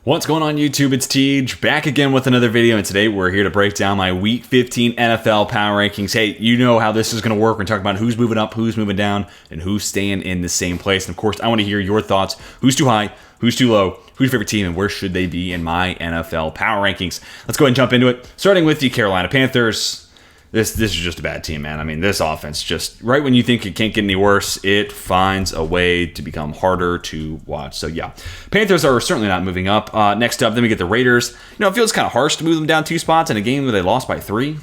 What's going on YouTube? It's Tej, back again with another video, and today we're here to break down my Week 15 NFL power rankings. Hey, you know how this is going to work. We're going to talk about who's moving up, who's moving down, and who's staying in the same place. And of course, I want to hear your thoughts. Who's too high? Who's too low? Who's your favorite team, and where should they be in my NFL power rankings? Let's go ahead and jump into it. Starting with the Carolina Panthers. This is just a bad team, man. I mean, this offense just, right when you think it can't get any worse, it finds a way to become harder to watch. So, yeah, Panthers are certainly not moving up. Next up, then we get the Raiders. You know, it feels kind of harsh to move them down 2 spots in a game where they lost by 3.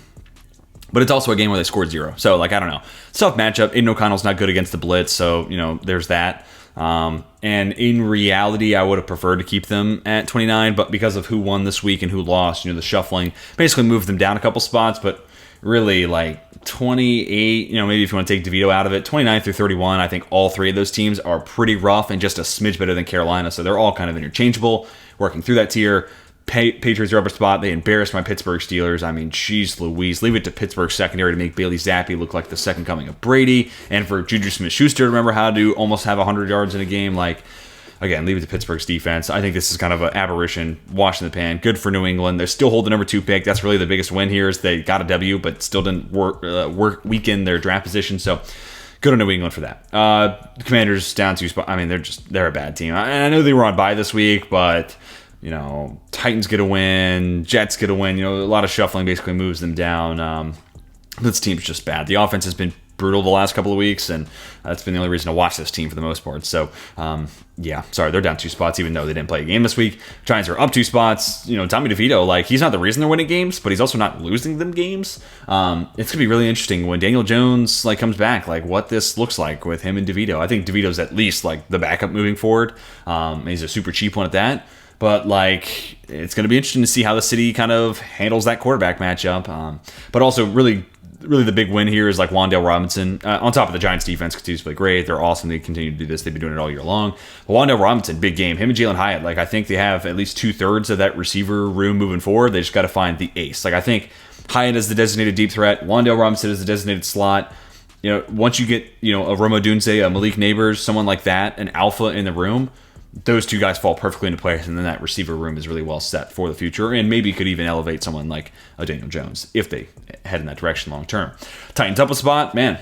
But it's also a game where they scored 0. So, like, I don't know. It's a tough matchup. Aiden O'Connell's not good against the blitz. So, you know, there's that. And in reality, I would have preferred to keep them at 29. But because of who won this week and who lost, you know, the shuffling basically moved them down a couple spots. But really, like 28, you know, maybe if you want to take DeVito out of it, 29 through 31, I think all 3 of those teams are pretty rough and just a smidge better than Carolina. So they're all kind of interchangeable, working through that tier. Patriots are upper spot. They embarrassed my Pittsburgh Steelers. I mean, geez Louise. Leave it to Pittsburgh secondary to make Bailey Zappi look like the second coming of Brady. And for Juju Smith-Schuster to remember how to almost have 100 yards in a game. Like, again, leave it to Pittsburgh's defense. I think this is kind of an aberration, wash in the pan. Good for New England. They still hold the number 2 pick. That's really the biggest win here is they got a W, but still didn't weaken their draft position. So good on New England for that. The Commanders down 2 spots. I mean, they're a bad team. And I know they were on bye this week, but you know, Titans get a win, Jets get a win. You know, a lot of shuffling basically moves them down. This team's just bad. The offense has been brutal the last couple of weeks, and that's been the only reason to watch this team for the most part. So, yeah, sorry, they're down 2 spots, even though they didn't play a game this week. Giants are up 2 spots. You know, Tommy DeVito, like, he's not the reason they're winning games, but he's also not losing them games. It's gonna be really interesting when Daniel Jones like comes back, like what this looks like with him and DeVito. I think DeVito's at least like the backup moving forward. He's a super cheap one at that. But, like, it's going to be interesting to see how the city kind of handles that quarterback matchup. But also, really the big win here is, like, Wan'Dale Robinson. On top of the Giants' defense continues to play great. They're awesome. They continue to do this. They've been doing it all year long. But Wan'Dale Robinson, big game. Him and Jalen Hyatt, like, I think they have at least 2/3 of that receiver room moving forward. They just got to find the ace. Like, I think Hyatt is the designated deep threat. Wan'Dale Robinson is the designated slot. You know, once you get, you know, a Rome Odunze, a Malik Neighbors, someone like that, an alpha in the room, those 2 guys fall perfectly into place, and then that receiver room is really well set for the future, and maybe could even elevate someone like a Daniel Jones if they head in that direction long term. Titans up a spot, man.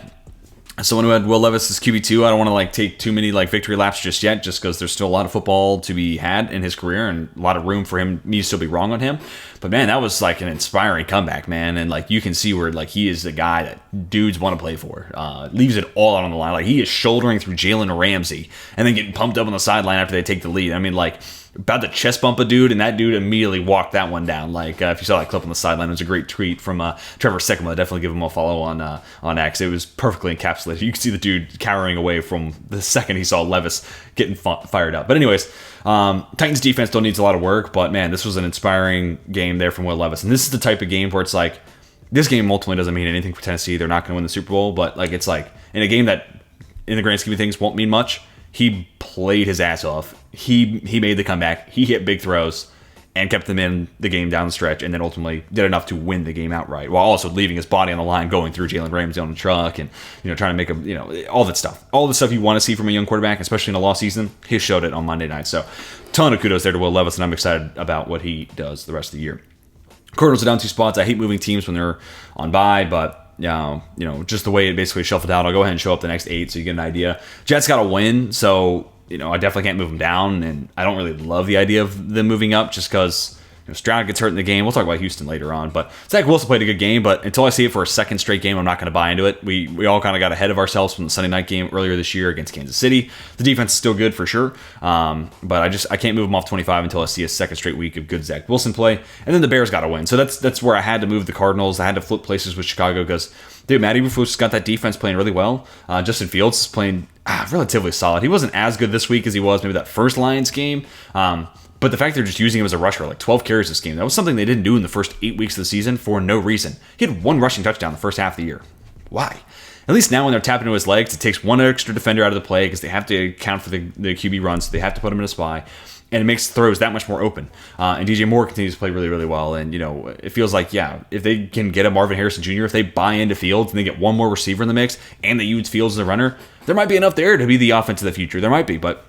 Someone who had Will Levis as QB2, I don't want to like take too many like victory laps just yet, just because there's still a lot of football to be had in his career and a lot of room for me to still be wrong on him. But man, that was like an inspiring comeback, man. And like you can see where like he is the guy that dudes want to play for. Leaves it all out on the line. Like he is shouldering through Jalen Ramsey and then getting pumped up on the sideline after they take the lead. I mean, like about to chest bump a dude, and that dude immediately walked that one down. Like if you saw that clip on the sideline, it was a great tweet from Trevor Sikkema. Definitely give him a follow on X. It was perfectly encapsulated. You could see the dude cowering away from the second he saw Levis getting fired up. But anyways, Titans defense still needs a lot of work, but man, this was an inspiring game there from Will Levis. And this is the type of game where it's like, this game ultimately doesn't mean anything for Tennessee. They're not going to win the Super Bowl, but like it's like in a game that in the grand scheme of things won't mean much, he played his ass off. He made the comeback. He hit big throws and kept them in the game down the stretch, and then ultimately did enough to win the game outright, while also leaving his body on the line, going through Jalen Ramsey on the truck, and you know trying to make him, you know, all the stuff you want to see from a young quarterback, especially in a lost season. He showed it on Monday night. So, ton of kudos there to Will Levis, and I'm excited about what he does the rest of the year. Cardinals are down 2 spots. I hate moving teams when they're on bye, but you know, just the way it basically shuffled out, I'll go ahead and show up the next 8 so you get an idea. Jets got a win, so you know I definitely can't move them down, and I don't really love the idea of them moving up just because you know, Stroud gets hurt in the game. We'll talk about Houston later on, but Zach Wilson played a good game, but until I see it for a second straight game, I'm not going to buy into it. We all kind of got ahead of ourselves from the Sunday night game earlier this year against Kansas City. The defense is still good for sure, but I can't move them off 25 until I see a second straight week of good Zach Wilson play, and then the Bears got to win. So that's where I had to move the Cardinals. I had to flip places with Chicago because, dude, Matt Eberflus got that defense playing really well. Justin Fields is playing relatively solid. He wasn't as good this week as he was maybe that first Lions game, but the fact they're just using him as a rusher, like 12 carries this game, that was something they didn't do in the first 8 weeks of the season for no reason. He had 1 rushing touchdown the first half of the year. Why? At least now when they're tapping into his legs, it takes 1 extra defender out of the play because they have to account for the QB runs, so they have to put him in a spy. and it makes throws that much more open. And DJ Moore continues to play really, really well. And, it feels like, if they can get a Marvin Harrison Jr., if they buy into Fields and they get one more receiver in the mix and they use Fields as a runner, there might be enough there to be the offense of the future. There might be, but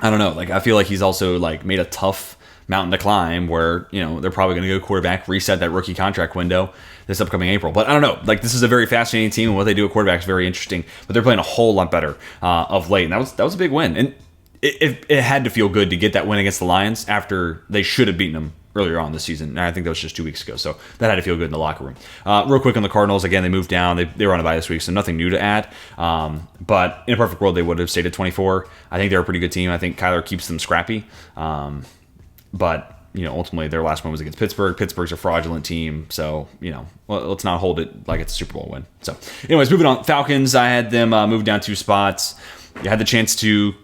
I don't know. Like, I feel like he's also made a tough mountain to climb where, they're probably going to go quarterback, reset that rookie contract window this upcoming April. But I don't know. This is a very fascinating team, and what they do at quarterback is very interesting. But they're playing a whole lot better of late, and that was a big win. And it had to feel good to get that win against the Lions after they should have beaten them earlier on this season. And I think that was just 2 weeks ago. So that had to feel good in the locker room. Real quick on the Cardinals. Again, they moved down. They were on a bye this week, so nothing new to add. But in a perfect world, they would have stayed at 24. I think they're a pretty good team. I think Kyler keeps them scrappy. But ultimately their last win was against Pittsburgh. Pittsburgh's a fraudulent team. So, let's not hold it like it's a Super Bowl win. So anyways, moving on. Falcons, I had them move down 2 spots. You had the chance to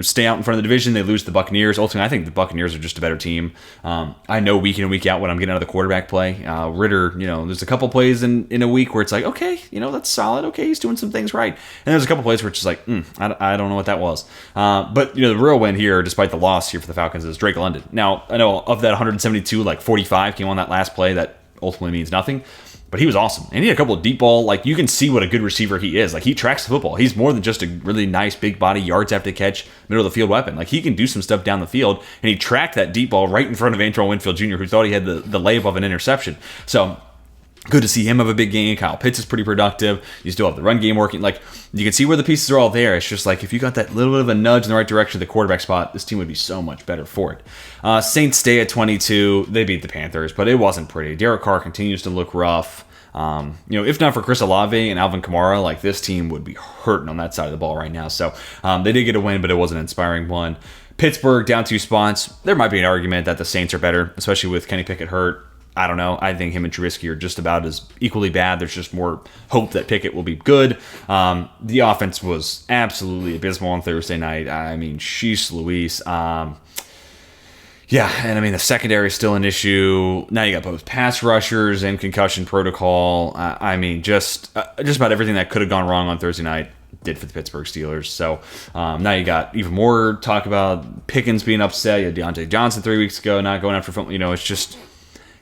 stay out in front of the division. They lose to the Buccaneers. Ultimately, I think the Buccaneers are just a better team. I know week in and week out when I'm getting out of the quarterback play. Ritter, there's a couple plays in a week where it's like, okay, that's solid. Okay, he's doing some things right. And there's a couple plays where it's just like, I don't know what that was. But, the real win here, despite the loss here for the Falcons, is Drake London. Now, I know of that 172, 45 came on that last play. That ultimately means nothing. But he was awesome. And he had a couple of deep ball. You can see what a good receiver he is. He tracks the football. He's more than just a really nice big body, yards after catch, middle of the field weapon. He can do some stuff down the field. And he tracked that deep ball right in front of Antoine Winfield Jr., who thought he had the layup of an interception. So good to see him have a big game. Kyle Pitts is pretty productive. You still have the run game working. You can see where the pieces are all there. It's just if you got that little bit of a nudge in the right direction of the quarterback spot, this team would be so much better for it. Saints stay at 22. They beat the Panthers, but it wasn't pretty. Derek Carr continues to look rough. If not for Chris Olave and Alvin Kamara, this team would be hurting on that side of the ball right now. So they did get a win, but it wasn't an inspiring one. Pittsburgh down 2 spots. There might be an argument that the Saints are better, especially with Kenny Pickett hurt. I don't know. I think him and Trubisky are just about as equally bad. There's just more hope that Pickett will be good. The offense was absolutely abysmal on Thursday night. I mean, sheesh Louise. Yeah, and the secondary is still an issue. Now you got both pass rushers and concussion protocol. Just about everything that could have gone wrong on Thursday night did for the Pittsburgh Steelers. So now you got even more talk about Pickens being upset. You had Deontay Johnson 3 weeks ago not going after football.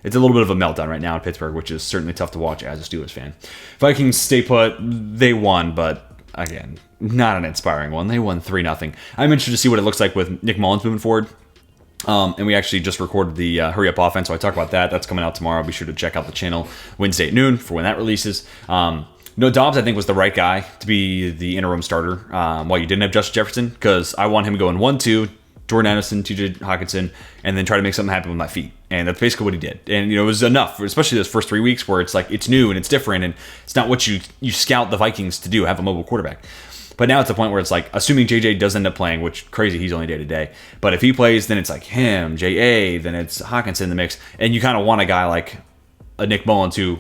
It's a little bit of a meltdown right now in Pittsburgh, which is certainly tough to watch as a Steelers fan. Vikings stay put. They won, but again, not an inspiring one. They won 3-0. I'm interested to see what it looks like with Nick Mullins moving forward. And we actually just recorded the Hurry Up Offense, so I talk about that. That's coming out tomorrow. Be sure to check out the channel Wednesday at noon for when that releases. Dobbs, I think, was the right guy to be the interim starter while you didn't have Justin Jefferson, because I want him going 1-2, Jordan Addison, TJ Hawkinson, and then try to make something happen with my feet. And that's basically what he did. And, it was enough, especially those first 3 weeks where it's it's new and it's different, and it's not what you scout the Vikings to do, have a mobile quarterback. But now it's the point where it's assuming JJ does end up playing, which crazy, he's only day to day. But if he plays, then it's him, JA, then it's Hawkinson in the mix. And you kind of want a guy like a Nick Mullins who,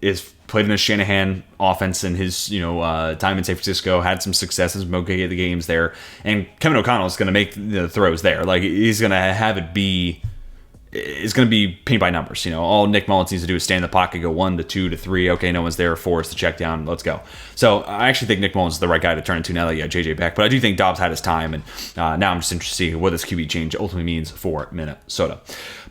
is played in a Shanahan offense in his, time in San Francisco, had some success in some okay at the games there. And Kevin O'Connell is going to make the throws there. He's going to have it be... It's going to be paint by numbers. All Nick Mullins needs to do is stay in the pocket, go 1 to 2 to 3. Okay, no one's there. 4 is the check down. Let's go. So I actually think Nick Mullins is the right guy to turn into now that you got JJ back. But I do think Dobbs had his time, and now I'm just interested to see what this QB change ultimately means for Minnesota.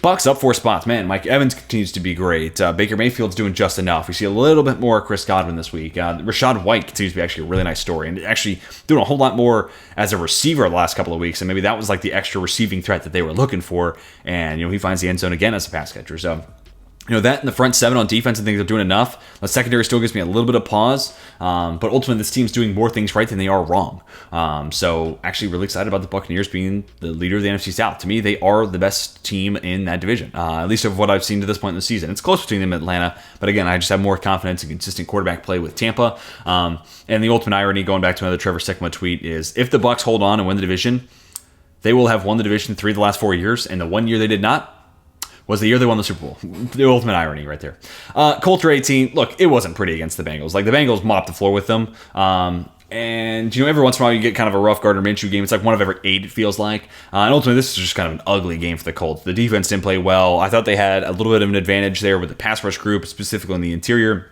Bucks up 4 spots. Man, Mike Evans continues to be great. Baker Mayfield's doing just enough. We see a little bit more Chris Godwin this week. Rashad White continues to be actually a really nice story, and actually doing a whole lot more as a receiver the last couple of weeks. And maybe that was the extra receiving threat that they were looking for. And he finds the end zone again as a pass catcher. So that and the front 7 on defense, I think they're doing enough. The secondary still gives me a little bit of pause, but ultimately this team's doing more things right than they are wrong. So actually really excited about the Buccaneers being the leader of the NFC South. To me, they are the best team in that division, at least of what I've seen to this point in the season. It's close between them and Atlanta, but again, I just have more confidence in consistent quarterback play with Tampa. And the ultimate irony, going back to another Trevor Sikkema tweet, is if the Bucs hold on and win the division, they will have won the division 3 of the last 4 years, and the 1 year they did not was the year they won the Super Bowl. The ultimate irony right there. Colts are 18. Look, it wasn't pretty against the Bengals. The Bengals mopped the floor with them. And, every once in a while you get kind of a rough Gardner Minshew game. It's one of every 8, it feels like. And ultimately, this is just kind of an ugly game for the Colts. The defense didn't play well. I thought they had a little bit of an advantage there with the pass rush group, specifically in the interior.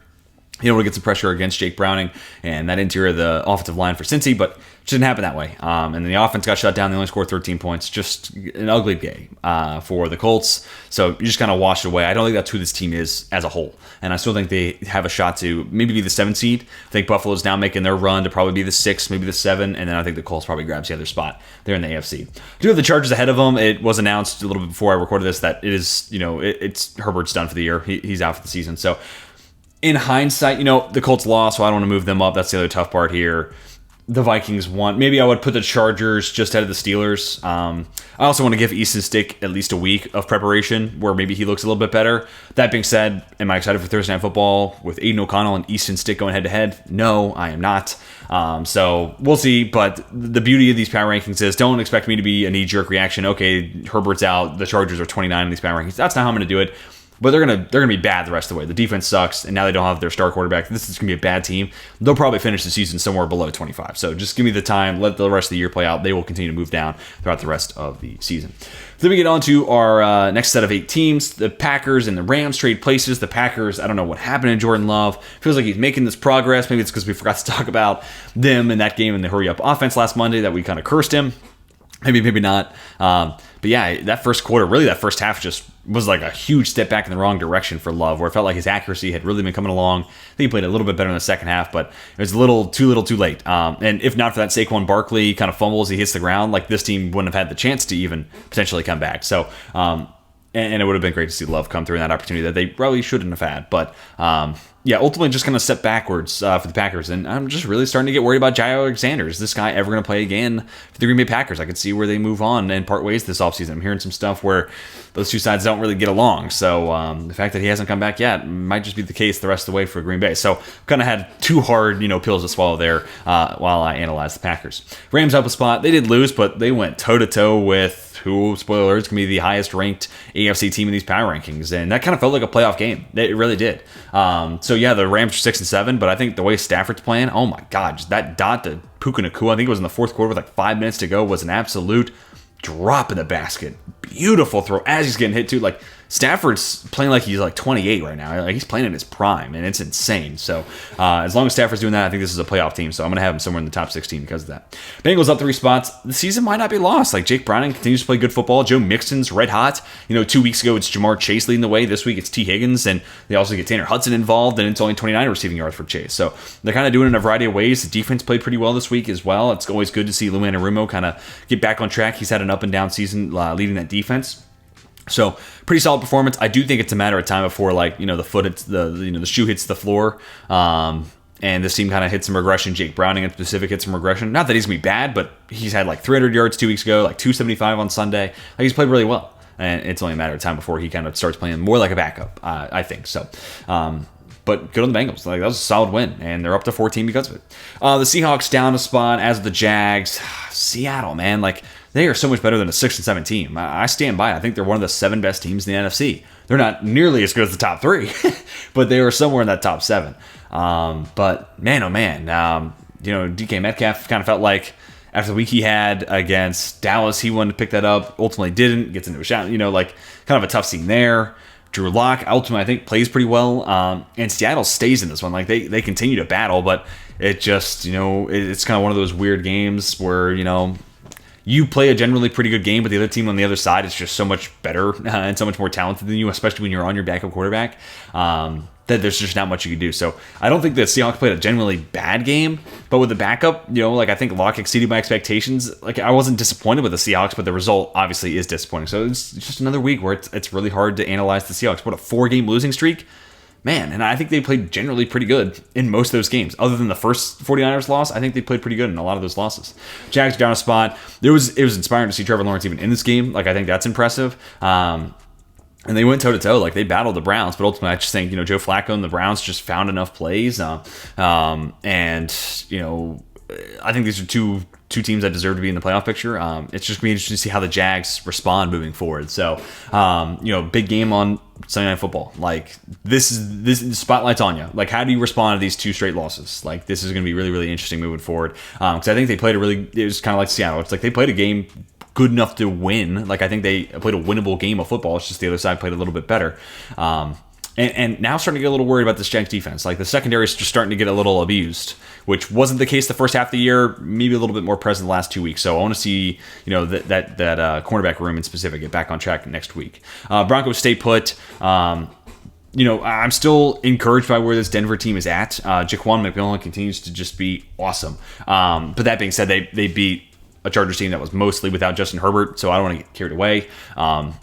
able to get some pressure against Jake Browning and that interior of the offensive line for Cincy, but it didn't happen that way. And then the offense got shut down. They only scored 13 points. Just an ugly game for the Colts. So you just kind of washed away. I don't think that's who this team is as a whole. And I still think they have a shot to maybe be the 7th seed. I think Buffalo's now making their run to probably be the 6, maybe the 7. And then I think the Colts probably grabs the other spot there in the AFC. I do have the Chargers ahead of them. It was announced a little bit before I recorded this that it is, it's Herbert's done for the year. He's out for the season. So in hindsight, the Colts lost, so I don't want to move them up. That's the other tough part here. The Vikings won. Maybe I would put the Chargers just ahead of the Steelers. I also want to give Easton Stick at least a week of preparation where maybe he looks a little bit better. That being said, am I excited for Thursday Night Football with Aiden O'Connell and Easton Stick going head-to-head? No, I am not. So we'll see. But the beauty of these power rankings is don't expect me to be a knee-jerk reaction. Okay, Herbert's out. The Chargers are 29 in these power rankings. That's not how I'm going to do it. But they're gonna be bad the rest of the way. The defense sucks, and now they don't have their star quarterback. This is gonna be a bad team. They'll probably finish the season somewhere below 25. So just give me the time. Let the rest of the year play out. They will continue to move down throughout the rest of the season. Then we get on to our next set of 8 teams. The Packers and the Rams trade places. The Packers, I don't know what happened to Jordan Love. Feels like he's making this progress. Maybe it's because we forgot to talk about them in that game in the hurry-up offense last Monday that we kind of cursed him. Maybe not. But yeah, that first quarter, really that first half just was like a huge step back in the wrong direction for Love, where it felt like his accuracy had really been coming along. I think he played a little bit better in the second half, but it was a little too late. And if not for that Saquon Barkley kind of fumbles, he hits the ground, like this team wouldn't have had the chance to even potentially come back. So, and it would have been great to see Love come through in that opportunity that they probably shouldn't have had. But yeah, ultimately just kind of step backwards for the Packers. And I'm just really starting to get worried about Jair Alexander. Is this guy ever going to play again for the Green Bay Packers? I could see where they move on and part ways this offseason. I'm hearing some stuff where those two sides don't really get along. So the fact that he hasn't come back yet might just be the case the rest of the way for Green Bay. So kind of had 2 hard, pills to swallow there while I analyzed the Packers. Rams up a spot. They did lose, but they went toe-to-toe with who, spoiler alert, is going to be the highest-ranked AFC team in these power rankings. And that kind of felt like a playoff game. It really did. So yeah, the Rams are 6-7, but I think the way Stafford's playing, oh my God, just that dot to Puka Nacua, I think it was in the fourth quarter with like 5 minutes to go, was an absolute drop in the basket. Beautiful throw as he's getting hit too. Like Stafford's playing like he's like 28 right now. Like he's playing in his prime, and it's insane. So as long as Stafford's doing that, I think this is a playoff team. So I'm going to have him somewhere in the top 16 because of that. Bengals up 3 spots. The season might not be lost. Like Jake Browning continues to play good football. Joe Mixon's red hot. 2 weeks ago it's Jamar Chase leading the way. This week it's T. Higgins, and they also get Tanner Hudson involved, and it's only 29 receiving yards for Chase. So they're kind of doing it in a variety of ways. The defense played pretty well this week as well. It's always good to see Lou Anarumo kind of get back on track. He's had an up and down season leading that defense. So pretty solid performance. I do think it's a matter of time before the foot hits the shoe hits the floor. And this team kind of hits some regression. Jake Browning in specific hits some regression. Not that he's going to be bad, but he's had like 300 yards 2 weeks ago, like 275 on Sunday. Like he's played really well. And it's only a matter of time before he kind of starts playing more like a backup, I think. So, but good on the Bengals. Like that was a solid win, and they're up to 14 because of it. The Seahawks down a spot, as the Jags. Seattle, man, like they are so much better than a 6-7 team. I stand by it. I think they're one of the 7 best teams in the NFC. They're not nearly as good as the top 3, but they are somewhere in that top 7. But man, oh man, DK Metcalf kind of felt like after the week he had against Dallas, he wanted to pick that up. Ultimately didn't. Gets into a shot, like kind of a tough scene there. Drew Lock, ultimately, I think, plays pretty well. And Seattle stays in this one. Like, they continue to battle, but it just, it's kind of one of those weird games where, you play a generally pretty good game, but the other team on the other side is just so much better and so much more talented than you, especially when you're on your backup quarterback, that there's just not much you can do. So I don't think the Seahawks played a generally bad game, but with the backup, I think Locke exceeded my expectations. Like, I wasn't disappointed with the Seahawks, but the result obviously is disappointing. So it's just another week where it's really hard to analyze the Seahawks. What, a 4-game losing streak? Man, and I think they played generally pretty good in most of those games. Other than the first 49ers loss, I think they played pretty good in a lot of those losses. Jags down a spot. It was inspiring to see Trevor Lawrence even in this game. Like, I think that's impressive. And they went toe-to-toe. Like, they battled the Browns, but ultimately I just think, Joe Flacco and the Browns just found enough plays. And, I think these are two teams that deserve to be in the playoff picture. It's just going to be interesting to see how the Jags respond moving forward. So, big game on Sunday Night Football. Like, this spotlight's on you. Like, how do you respond to these 2 straight losses? Like, this is going to be really, really interesting moving forward. Because I think they played it was kind of like Seattle. It's like they played a game good enough to win. Like, I think they played a winnable game of football. It's just the other side played a little bit better. And now starting to get a little worried about this Jags defense. Like the secondary is just starting to get a little abused, which wasn't the case the first half of the year. Maybe a little bit more present the last 2 weeks. So I want to see, that cornerback room in specific get back on track next week. Broncos stay put. I'm still encouraged by where this Denver team is at. Jaquan McMillan continues to just be awesome. But that being said, they beat a Chargers team that was mostly without Justin Herbert, so I don't want to get carried away. And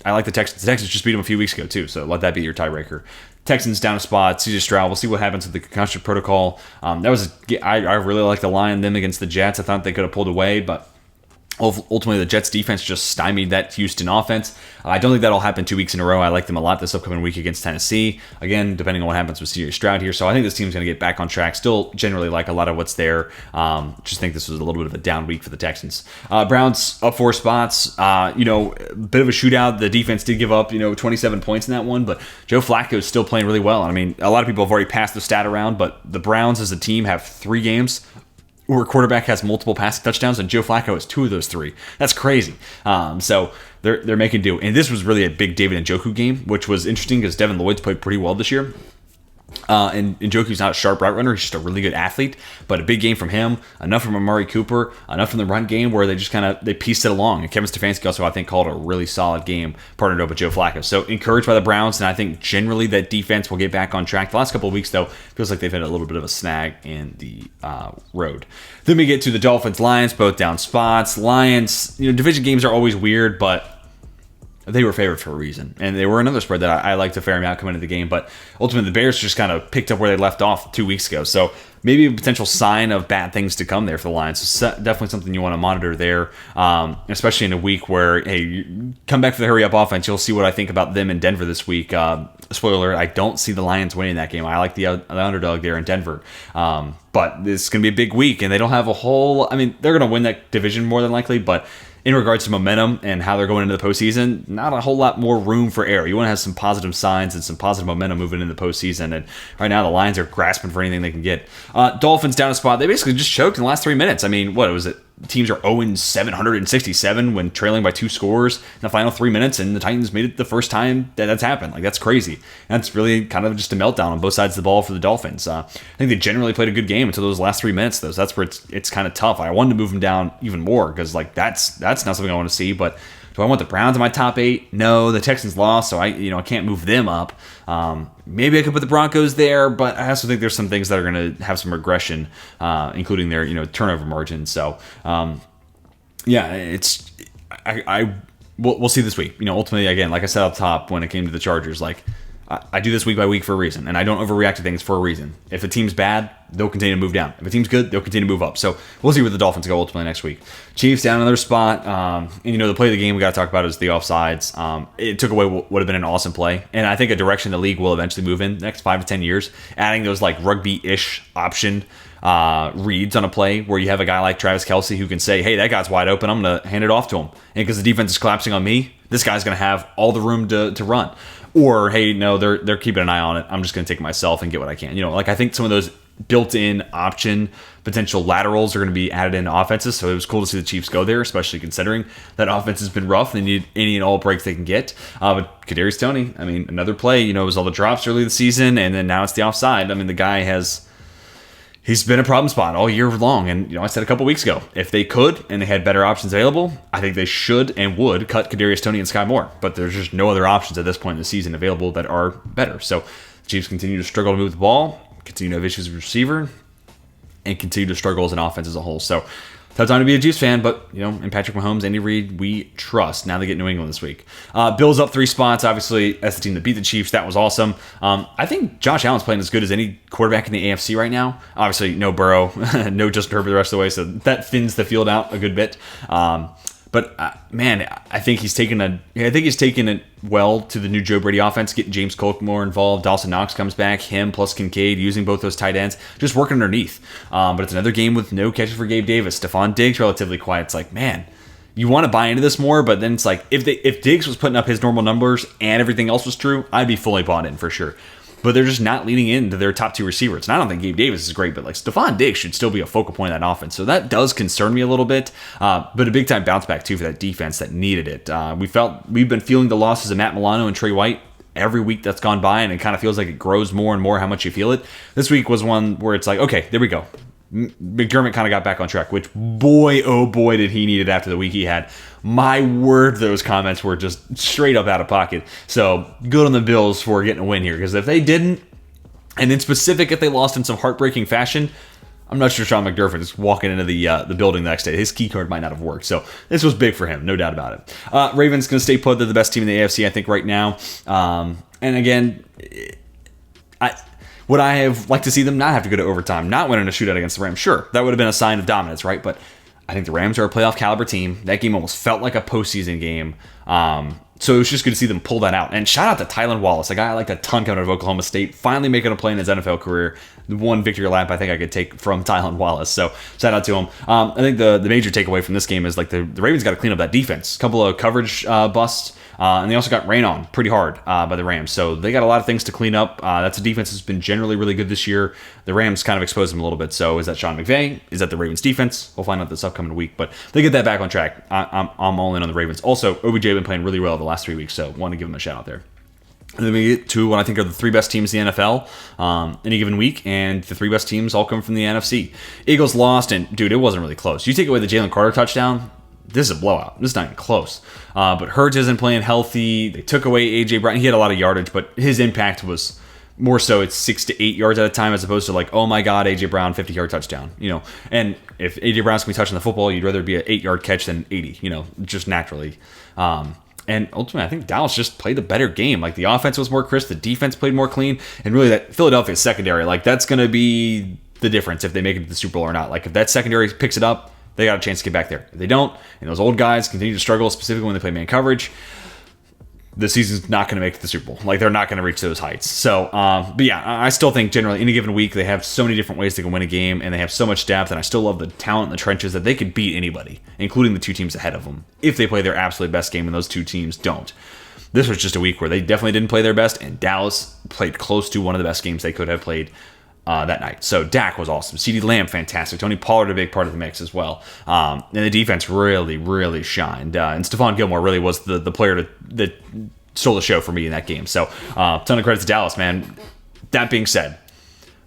I like the Texans. The Texans just beat them a few weeks ago, too, so let that be your tiebreaker. Texans down a spot. CJ Stroud. We'll see what happens with the concussion protocol. I really like the line, them against the Jets. I thought they could have pulled away, but ultimately the Jets defense just stymied that Houston offense. I don't think that'll happen 2 weeks in a row. I like them a lot this upcoming week against Tennessee. Again, depending on what happens with CJ Stroud here. So I think this team's going to get back on track. Still generally like a lot of what's there. Just think this was a little bit of a down week for the Texans. Browns up 4 spots. Bit of a shootout. The defense did give up, 27 points in that one, but Joe Flacco is still playing really well. I mean, a lot of people have already passed the stat around, but the Browns as a team have 3 games where a quarterback has multiple passing touchdowns, and Joe Flacco has 2 of those 3. That's crazy. So they're making do. And this was really a big David Njoku game, which was interesting because Devin Lloyd's played pretty well this year. And Njoku's not a sharp route runner. He's just a really good athlete. But a big game from him, enough from Amari Cooper, enough from the run game where they just they pieced it along. And Kevin Stefanski also, I think, called a really solid game, partnered up with Joe Flacco. So encouraged by the Browns, and I think generally that defense will get back on track. The last couple of weeks, though, feels like they've had a little bit of a snag in the road. Then we get to the Dolphins, Lions, both down spots. Lions, division games are always weird, but they were favored for a reason. And they were another spread that I liked a fair amount coming into the game. But ultimately, the Bears just kind of picked up where they left off 2 weeks ago. So maybe a potential sign of bad things to come there for the Lions. So definitely something you want to monitor there, especially in a week where, hey, you come back for the hurry-up offense. You'll see what I think about them in Denver this week. Spoiler alert, I don't see the Lions winning that game. I like the underdog there in Denver. But this is going to be a big week, and they don't have a whole... I mean, they're going to win that division more than likely, but in regards to momentum and how they're going into the postseason, not a whole lot more room for error. You want to have some positive signs and some positive momentum moving into the postseason. And right now, the Lions are grasping for anything they can get. Dolphins down a spot. They basically just choked in the last 3 minutes. I mean, what was it? Teams are 0-767 when trailing by 2 scores in the final 3 minutes, and the Titans made it the first time that's happened. Like, that's crazy. And that's really kind of just a meltdown on both sides of the ball for the Dolphins. I think they generally played a good game until those last 3 minutes, though. So that's where it's kind of tough. I wanted to move them down even more because, that's not something I want to see. But do I want the Browns in my top 8? No, the Texans lost, so I can't move them up. Maybe I could put the Broncos there, but I also think there's some things that are going to have some regression, including their turnover margin. So we'll see this week. Ultimately, again, like I said up top when it came to the Chargers, I do this week by week for a reason, and I don't overreact to things for a reason. If a team's bad, they'll continue to move down. If a team's good, they'll continue to move up. So we'll see where the Dolphins go ultimately next week. Chiefs down another spot. And the play of the game we got to talk about is the offsides. It took away what would have been an awesome play, and I think a direction the league will eventually move in the next 5 to 10 years, adding those rugby-ish option reads on a play where you have a guy like Travis Kelce who can say, hey, that guy's wide open, I'm going to hand it off to him. And because the defense is collapsing on me, this guy's going to have all the room to run. Or, hey, no, they're keeping an eye on it. I'm just going to take it myself and get what I can. I think some of those built-in option potential laterals are going to be added into offenses. So it was cool to see the Chiefs go there, especially considering that offense has been rough. They need any and all breaks they can get. But Kadarius Toney, another play. It was all the drops early this season, and then now it's the offside. The guy he's been a problem spot all year long. And, I said a couple weeks ago, if they could and they had better options available, I think they should and would cut Kadarius Toney and Sky Moore. But there's just no other options at this point in the season available that are better. So the Chiefs continue to struggle to move the ball, continue to have issues with receiver, and continue to struggle as an offense as a whole. So tough time to be a Chiefs fan, but, in Patrick Mahomes, Andy Reid, we trust. Now they get New England this week. Bills up 3 spots, obviously, as the team that beat the Chiefs. That was awesome. I think Josh Allen's playing as good as any quarterback in the AFC right now. Obviously, no Burrow, no Justin Herbert the rest of the way, so that thins the field out a good bit. But I think he's taken it well to the new Joe Brady offense, getting James Cook more involved. Dawson Knox comes back, him plus Kincaid, using both those tight ends, just working underneath. But it's another game with no catches for Gabe Davis. Stephon Diggs relatively quiet. It's you want to buy into this more, but then it's if Diggs was putting up his normal numbers and everything else was true, I'd be fully bought in for sure. But they're just not leading into their top 2 receivers. And I don't think Gabe Davis is great, but Stephon Diggs should still be a focal point of that offense. So that does concern me a little bit. But a big time bounce back too for that defense that needed it. We've been feeling the losses of Matt Milano and Trey White every week that's gone by, and it kind of feels like it grows more and more how much you feel it. This week was one where it's like, okay, there we go. McDermott kind of got back on track, which boy, oh boy, did he need it after the week he had. My word, those comments were just straight up out of pocket. So good on the Bills for getting a win here, because if they didn't, and in specific, if they lost in some heartbreaking fashion, I'm not sure Sean McDermott is walking into the building the next day. His key card might not have worked. So this was big for him, no doubt about it. Ravens going to stay put. They're the best team in the AFC, I think, right now. And again, would I have liked to see them not have to go to overtime, not winning a shootout against the Rams? Sure, that would have been a sign of dominance, right? But I think the Rams are a playoff caliber team. That game almost felt like a postseason game. So it was just good to see them pull that out. And shout out to Tylan Wallace, a guy I liked a ton coming out of Oklahoma State, finally making a play in his NFL career. The one victory lap I think I could take from Tylan Wallace. So shout out to him. I think the major takeaway from this game is like the Ravens got to clean up that defense. A couple of coverage busts. And they also got rain on pretty hard by the Rams. So they got a lot of things to clean up. That's a defense that's been generally really good this year. The Rams kind of exposed them a little bit. So is that Sean McVay? Is that the Ravens defense? We'll find out this upcoming week. But they get that back on track. I'm all in on the Ravens. Also, OBJ been playing really well the last 3 weeks. So want to give him a shout out there. And then we get to what I think are the three best teams in the NFL any given week, and the three best teams all come from the NFC. Eagles lost, and dude, it wasn't really close. You take away the Jalen Carter touchdown, this is a blowout. This is not even close. But Hurts isn't playing healthy. They took away A.J. Brown. He had a lot of yardage, but his impact was more so it's 6 to 8 yards at a time as opposed to like, oh my God, A.J. Brown, 50-yard touchdown. And if A.J. Brown's going to be touching the football, you'd rather be an 8-yard catch than 80, just naturally. And ultimately, I think Dallas just played the better game. Like, the offense was more crisp, the defense played more clean, and really that Philadelphia secondary, like, that's going to be the difference if they make it to the Super Bowl or not. Like, if that secondary picks it up, they got a chance to get back there. If they don't, and those old guys continue to struggle, specifically when they play man coverage, the season's not going to make it to the Super Bowl. Like, they're not going to reach those heights. So, but yeah, I still think generally any given week, they have so many different ways they can win a game, and they have so much depth, and I still love the talent in the trenches that they could beat anybody, including the two teams ahead of them, if they play their absolute best game, and those two teams don't. This was just a week where they definitely didn't play their best, and Dallas played close to one of the best games they could have played that night. So Dak was awesome. CeeDee Lamb, fantastic. Tony Pollard, a big part of the mix as well. And the defense really, really shined. And Stephon Gilmore really was the player that stole the show for me in that game. So ton of credit to Dallas, man. That being said,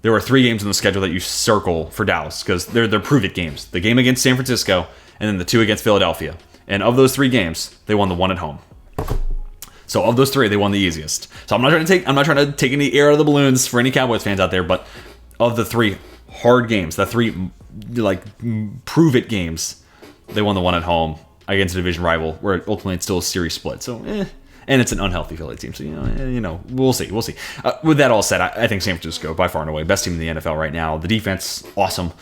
there were 3 games on the schedule that you circle for Dallas because they're prove-it games. The game against San Francisco and then the 2 against Philadelphia. And of those 3 games, they won the 1 at home. So of those 3, they won the easiest. So I'm not trying to take any air out of the balloons for any Cowboys fans out there, but of the 3 hard games, the 3 like prove-it games, they won the 1 at home against a division rival, where ultimately it's still a series split. So, and it's an unhealthy Philly team. So, we'll see. With that all said, I think San Francisco, by far and away, best team in the NFL right now. The defense, awesome.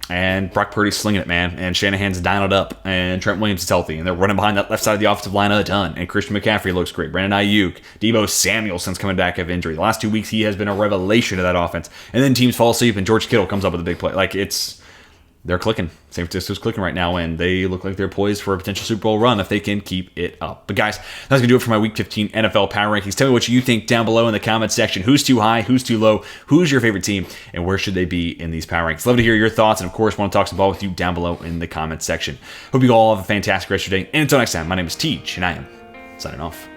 And Brock Purdy's slinging it, man. And Shanahan's dialed it up. And Trent Williams is healthy. And they're running behind that left side of the offensive line a ton. And Christian McCaffrey looks great. Brandon Ayuk. Deebo Samuel, since coming back of injury. The last 2 weeks, he has been a revelation of that offense. And then teams fall asleep, and George Kittle comes up with a big play. Like, they're clicking. San Francisco's clicking right now, and they look like they're poised for a potential Super Bowl run if they can keep it up. But guys, that's going to do it for my Week 15 NFL Power Rankings. Tell me what you think down below in the comment section. Who's too high? Who's too low? Who's your favorite team? And where should they be in these Power Rankings? Love to hear your thoughts, and of course, want to talk some ball with you down below in the comment section. Hope you all have a fantastic rest of your day. And until next time, my name is Teach, and I am signing off.